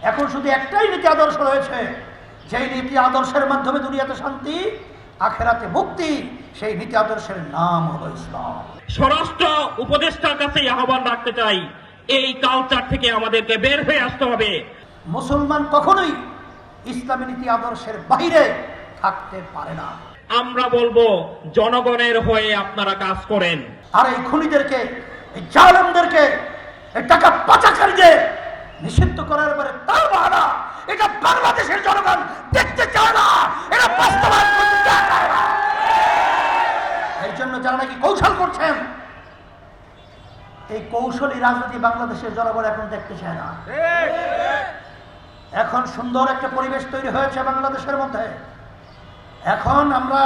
এখন শুধু একটাই নীতি আদর্শ রয়েছে, যেই নীতি আদর্শের মাধ্যমে দুনিয়াতে শান্তি, আখেরাতে মুক্তি, সেই নীতি আদর্শের নাম হলো ইসলাম। স্বরাষ্ট্র উপদেষ্টার কাছে আহ্বান রাখতে চাই, এই কালচার থেকে আমাদেরকে বের হয়ে আসতে হবে। মুসলমান কখনোই ইসলামী নীতি আদর্শের বাইরে থাকতে পারে না। আমরা বলবো জনগণের হয়ে আপনারা কাজ করেন। আর এই খুনিদেরকে, এই জালেমদেরকে, এই টাকা পাচারকারীদের নিষিদ্ধ করার পরে তার বাহানা এটা বাংলাদেশের জনগণ দেখতে চায় না, এটা বাস্তবায়ন করতে চায় না। এই জন্য যারা নাকি কৌশল করছেন, এই কৌশলী রাজনীতি বাংলাদেশের জনগণ এখন দেখতে চায় না। এখন সুন্দর একটা পরিবেশ তৈরি হয়েছে বাংলাদেশের মধ্যে। এখন আমরা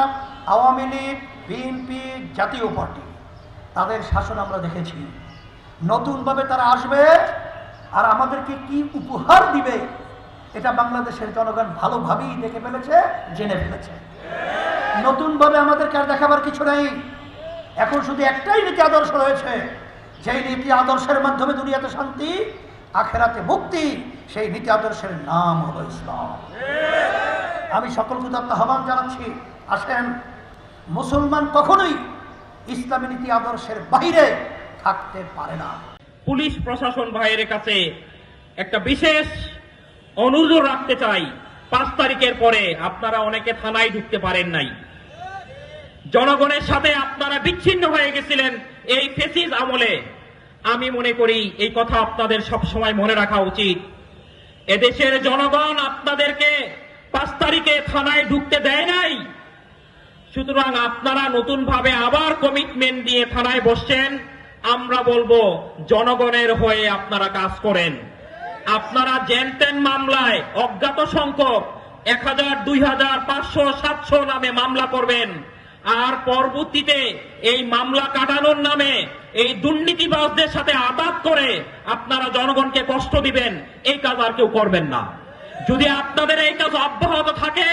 আওয়ামী লীগ, বিএনপি, জাতীয় পার্টি, তাদের শাসন আমরা দেখেছি। নতুনভাবে তারা আসবে আর আমাদেরকে কি উপহার দিবে এটা বাংলাদেশের জনগণ ভালোভাবেই দেখে ফেলেছে, জেনে ফেলেছে। নতুনভাবে আমাদেরকে আর দেখাবার কিছু নেই। এখন শুধু একটাই নীতি আদর্শ রয়েছে, যেই নীতি আদর্শের মাধ্যমে দুনিয়াতে শান্তি, আখেরাতে মুক্তি, সেই নীতি আদর্শের নাম হলো ইসলাম। আমি সকলকে আহ্বান জানাচ্ছি, আসেন, মুসলমান কখনোই ইসলামী নীতি আদর্শের বাইরে থাকতে পারে না। পুলিশ প্রশাসন ভাইয়ের কাছে একটা বিশেষ অনুরোধ রাখতে চাই। 5 তারিখের পরে আপনারা অনেকে থানায় ঢুকতে পারেন নাই। জনগণের সাথে আপনারা বিচ্ছিন্ন হয়ে গেছিলেন এই ফেসিস আমলে। আমি মনে করি এই কথা আপনাদের সব সময় মনে রাখা উচিত। এদেশের জনগণ আপনাদেরকে 5 তারিখে থানায় ঢুকতে দেয় নাই। সুতরাং আপনারা নতুন ভাবে আবার কমিটমেন্ট দিয়ে থানায় বসছেন। আমরা বলবো জনগণের হয়ে আপনারা কাজ করেন। আপনারা জেনটেন মামলায় অজ্ঞাত সংখ্যক 1000, 2000, 500, 700 নামে মামলা করবেন, আর পরবর্তীতে এই মামলা কাটানোর নামে এই দুর্নীতিবাজদের সাথে আঘাত করে আপনারা জনগণকে কষ্ট দিবেন। এই কাজ আর কেউ করবেন না। যদি আপনাদের এই কাজ অব্যাহত থাকে,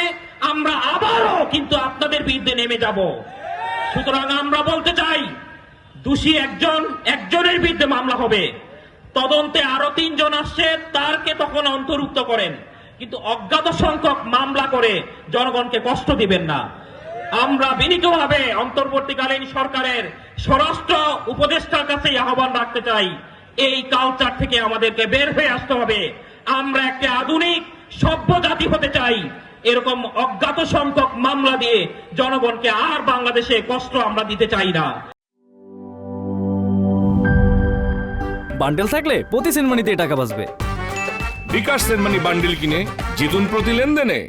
আমরা আবারও কিন্তু আপনাদের বিরুদ্ধে নেমে যাব। সুতরাং আমরা বলতে চাই, দোষী একজনের বিরুদ্ধে মামলা হবে, তদন্তে আরো 3 জন আসছে, তারকে তখন অন্তর্ভুক্ত করেন, কিন্তু অজ্ঞাত সংখ্যক মামলা করে জনগণকে কষ্ট দিবেন না। আমরা বিনীতভাবে অন্তর্বর্তীকালীন সরকারের স্বরাষ্ট্র উপদেষ্টার কাছে আহ্বান রাখতে চাই, এই কালচার থেকে আমাদেরকে বের হয়ে আসতে হবে। আমরা একটা আধুনিক সভ্য জাতি হতে চাই। এরকম অজ্ঞাত সংখ্যক মামলা দিয়ে জনগণকে আর বাংলাদেশে কষ্ট আমরা দিতে চাই না। বান্ডেল থাকলে প্রতি সেনমানিতে টাকা বাঁচবে। বিকাশ সেনমানি বান্ডেল কিনে জিতুন প্রতি লেনদেনে।